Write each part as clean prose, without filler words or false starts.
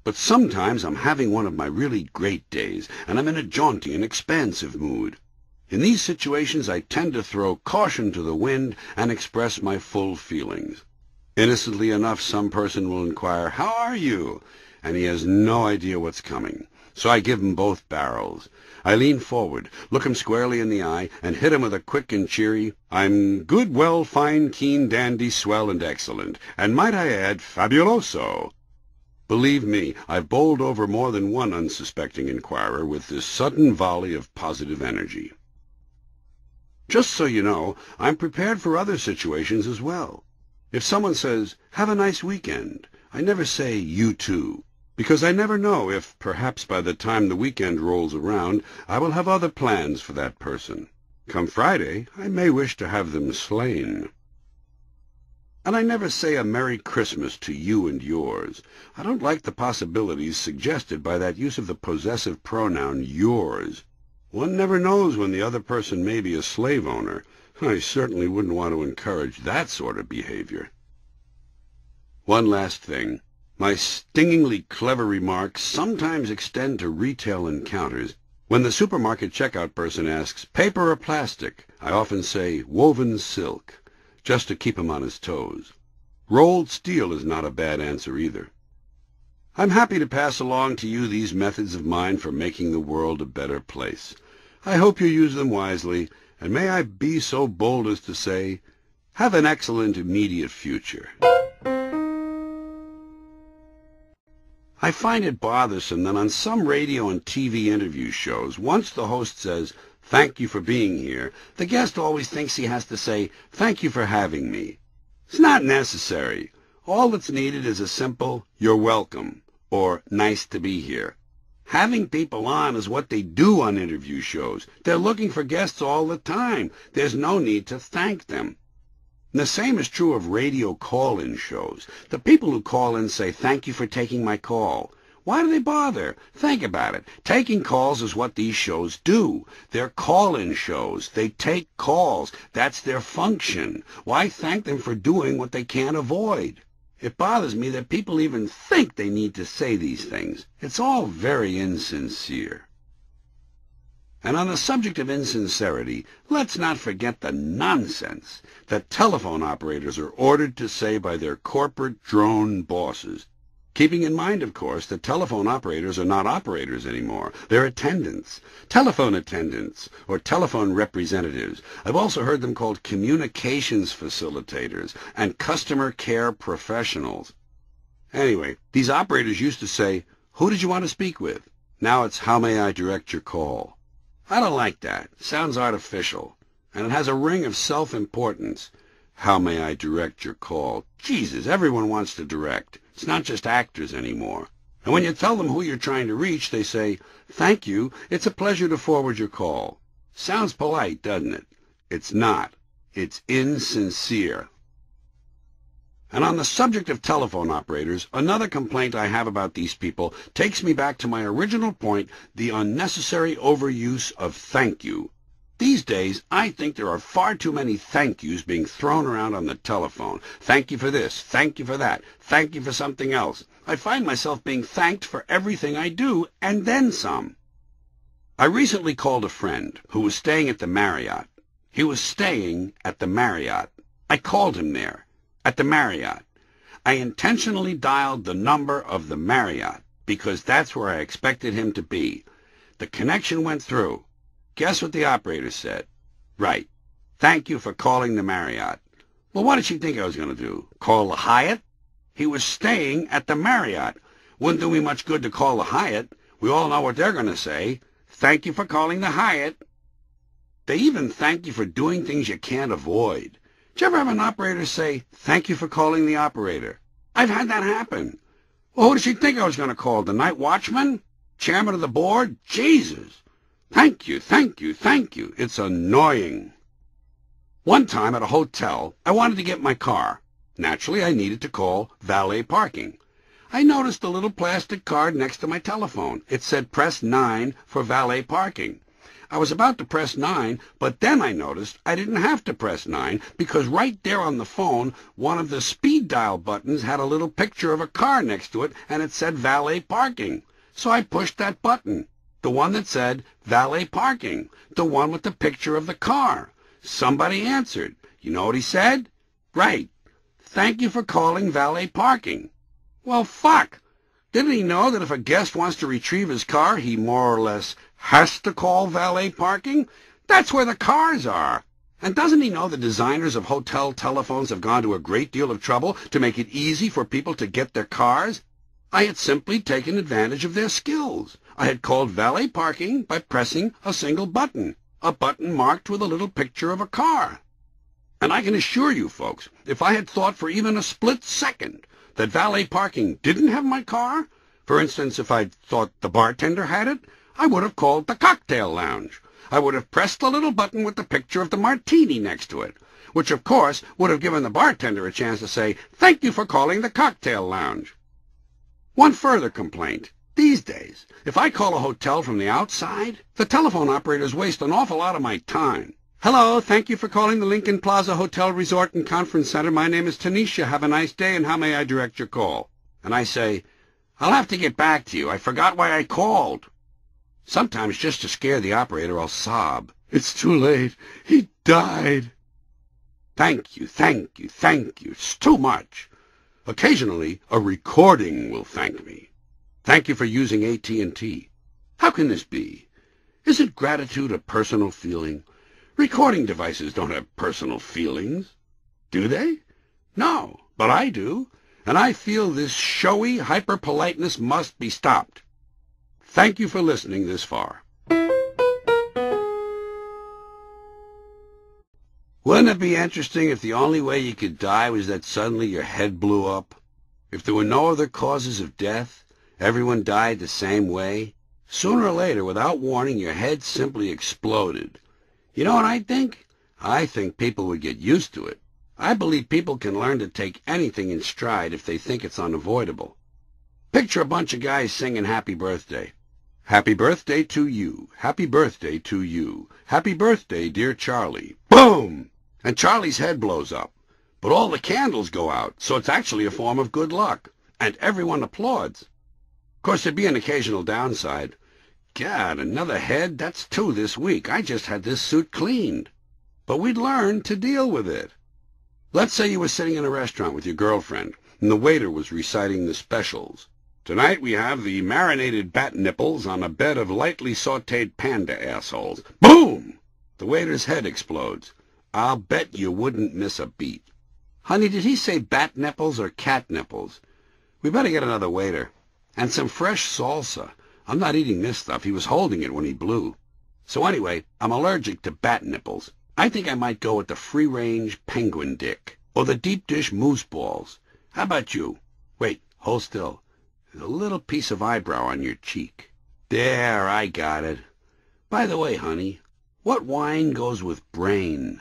But sometimes I'm having one of my really great days, and I'm in a jaunty and expansive mood. In these situations I tend to throw caution to the wind and express my full feelings. Innocently enough, some person will inquire, "How are you?" and he has no idea what's coming. So I give him both barrels. I lean forward, look him squarely in the eye, and hit him with a quick and cheery, "I'm good, well, fine, keen, dandy, swell, and excellent, and might I add, fabuloso." Believe me, I've bowled over more than one unsuspecting inquirer with this sudden volley of positive energy. Just so you know, I'm prepared for other situations as well. If someone says, "Have a nice weekend," I never say, "You too," because I never know if, perhaps by the time the weekend rolls around, I will have other plans for that person. Come Friday, I may wish to have them slain. And I never say a Merry Christmas to you and yours. I don't like the possibilities suggested by that use of the possessive pronoun yours. One never knows when the other person may be a slave owner. I certainly wouldn't want to encourage that sort of behavior. One last thing. My stingingly clever remarks sometimes extend to retail encounters. When the supermarket checkout person asks, "Paper or plastic?" I often say, "Woven silk," just to keep him on his toes. Rolled steel is not a bad answer either. I'm happy to pass along to you these methods of mine for making the world a better place. I hope you use them wisely, and may I be so bold as to say, have an excellent immediate future. I find it bothersome that on some radio and TV interview shows, once the host says, "Thank you for being here," the guest always thinks he has to say, "Thank you for having me." It's not necessary. All that's needed is a simple, "You're welcome," or "Nice to be here." Having people on is what they do on interview shows. They're looking for guests all the time. There's no need to thank them. And the same is true of radio call-in shows. The people who call in say, "Thank you for taking my call." Why do they bother? Think about it. Taking calls is what these shows do. They're call-in shows. They take calls. That's their function. Why thank them for doing what they can't avoid? It bothers me that people even think they need to say these things. It's all very insincere. And on the subject of insincerity, let's not forget the nonsense that telephone operators are ordered to say by their corporate drone bosses. Keeping in mind, of course, that telephone operators are not operators anymore. They're attendants, telephone attendants, or telephone representatives. I've also heard them called communications facilitators and customer care professionals. Anyway, these operators used to say, "Who did you want to speak with?" Now it's, "How may I direct your call?" I don't like that. It sounds artificial, and it has a ring of self-importance. How may I direct your call? Jesus, everyone wants to direct. It's not just actors anymore. And when you tell them who you're trying to reach, they say, "Thank you, it's a pleasure to forward your call." Sounds polite, doesn't it? It's not. It's insincere. And on the subject of telephone operators, another complaint I have about these people takes me back to my original point, the unnecessary overuse of "thank you." These days, I think there are far too many thank yous being thrown around on the telephone. Thank you for this, thank you for that, thank you for something else. I find myself being thanked for everything I do, and then some. I recently called a friend who was staying at the Marriott. He was staying at the Marriott. I called him there, at the Marriott. I intentionally dialed the number of the Marriott, because that's where I expected him to be. The connection went through. Guess what the operator said? Right. "Thank you for calling the Marriott." Well, what did she think I was going to do? Call the Hyatt? He was staying at the Marriott. Wouldn't do me much good to call the Hyatt. We all know what they're going to say. "Thank you for calling the Hyatt." They even thank you for doing things you can't avoid. Did you ever have an operator say, "Thank you for calling the operator"? I've had that happen. Well, who did she think I was going to call? The night watchman? Chairman of the board? Jesus! Thank you, thank you, thank you. It's annoying. One time at a hotel, I wanted to get my car. Naturally, I needed to call valet parking. I noticed a little plastic card next to my telephone. It said, "Press 9 for valet parking." I was about to press 9, but then I noticed I didn't have to press 9 because right there on the phone, one of the speed dial buttons had a little picture of a car next to it, and it said valet parking. So I pushed that button, the one that said valet parking, the one with the picture of the car. Somebody answered. You know what he said? Right. Thank you for calling valet parking. Well, fuck. Didn't he know that if a guest wants to retrieve his car, he more or less has to call valet parking? That's where the cars are. And doesn't he know the designers of hotel telephones have gone to a great deal of trouble to make it easy for people to get their cars? I had simply taken advantage of their skills. I had called valet parking by pressing a single button, a button marked with a little picture of a car. And I can assure you, folks, if I had thought for even a split second that valet parking didn't have my car, for instance, if I'd thought the bartender had it, I would have called the cocktail lounge. I would have pressed the little button with the picture of the martini next to it, which of course would have given the bartender a chance to say, "Thank you for calling the cocktail lounge." One further complaint. These days, if I call a hotel from the outside, the telephone operators waste an awful lot of my time. Hello, thank you for calling the Lincoln Plaza Hotel Resort and Conference Center. My name is Tanisha. Have a nice day, and how may I direct your call? And I say, I'll have to get back to you. I forgot why I called. Sometimes just to scare the operator, I'll sob. It's too late. He died. Thank you, thank you, thank you. It's too much. Occasionally, a recording will thank me. Thank you for using AT&T. How can this be? Isn't gratitude a personal feeling? Recording devices don't have personal feelings. Do they? No, but I do, and I feel this showy hyper-politeness must be stopped. Thank you for listening this far. Wouldn't it be interesting if the only way you could die was that suddenly your head blew up? If there were no other causes of death, everyone died the same way? Sooner or later, without warning, your head simply exploded. You know what I think? I think people would get used to it. I believe people can learn to take anything in stride if they think it's unavoidable. Picture a bunch of guys singing Happy Birthday. Happy birthday to you. Happy birthday to you. Happy birthday, dear Charlie. Boom! And Charlie's head blows up. But all the candles go out, so it's actually a form of good luck. And everyone applauds. Of course, there'd be an occasional downside. God, another head? That's 2 this week. I just had this suit cleaned. But we'd learn to deal with it. Let's say you were sitting in a restaurant with your girlfriend, and the waiter was reciting the specials. Tonight we have the marinated bat nipples on a bed of lightly sautéed panda assholes. Boom! The waiter's head explodes. I'll bet you wouldn't miss a beat. Honey, did he say bat nipples or cat nipples? We better get another waiter. And some fresh salsa. I'm not eating this stuff. He was holding it when he blew. So anyway, I'm allergic to bat nipples. I think I might go with the free-range penguin dick, or the deep-dish moose balls. How about you? Wait, hold still. There's a little piece of eyebrow on your cheek. There, I got it. By the way, honey, what wine goes with brain?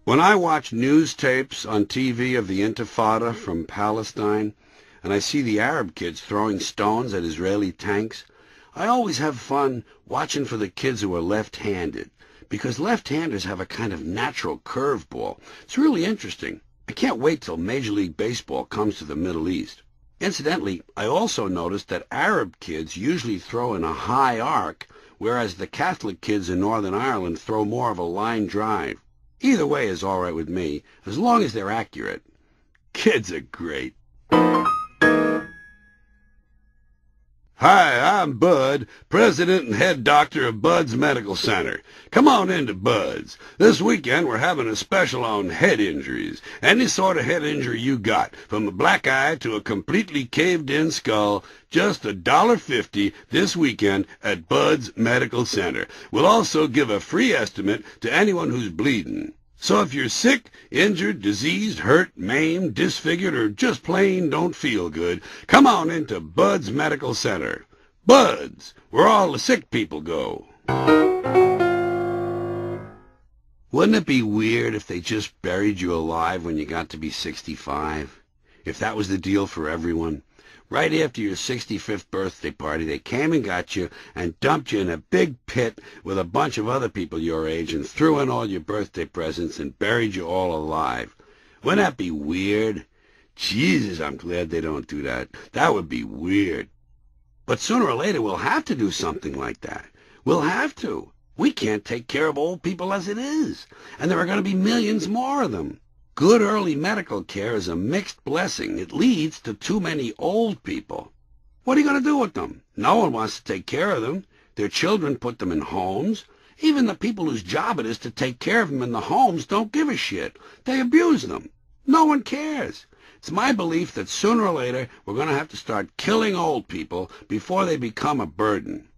When I watch news tapes on TV of the Intifada from Palestine, and I see the Arab kids throwing stones at Israeli tanks, I always have fun watching for the kids who are left-handed, because left-handers have a kind of natural curveball. It's really interesting. I can't wait till Major League Baseball comes to the Middle East. Incidentally, I also noticed that Arab kids usually throw in a high arc, whereas the Catholic kids in Northern Ireland throw more of a line drive. Either way is all right with me, as long as they're accurate. Kids are great. Hi, I'm Bud, president and head doctor of Bud's Medical Center. Come on into Bud's. This weekend we're having a special on head injuries. Any sort of head injury you got, from a black eye to a completely caved-in skull, just $1.50 this weekend at Bud's Medical Center. We'll also give a free estimate to anyone who's bleeding. So if you're sick, injured, diseased, hurt, maimed, disfigured, or just plain don't feel good, come on into Bud's Medical Center. Bud's, where all the sick people go. Wouldn't it be weird if they just buried you alive when you got to be 65? If that was the deal for everyone? Right after your 65th birthday party, they came and got you and dumped you in a big pit with a bunch of other people your age and threw in all your birthday presents and buried you all alive. Wouldn't that be weird? Jesus, I'm glad they don't do that. That would be weird. But sooner or later, we'll have to do something like that. We'll have to. We can't take care of old people as it is, and there are going to be millions more of them. Good early medical care is a mixed blessing. It leads to too many old people. What are you going to do with them? No one wants to take care of them. Their children put them in homes. Even the people whose job it is to take care of them in the homes don't give a shit. They abuse them. No one cares. It's my belief that sooner or later we're going to have to start killing old people before they become a burden.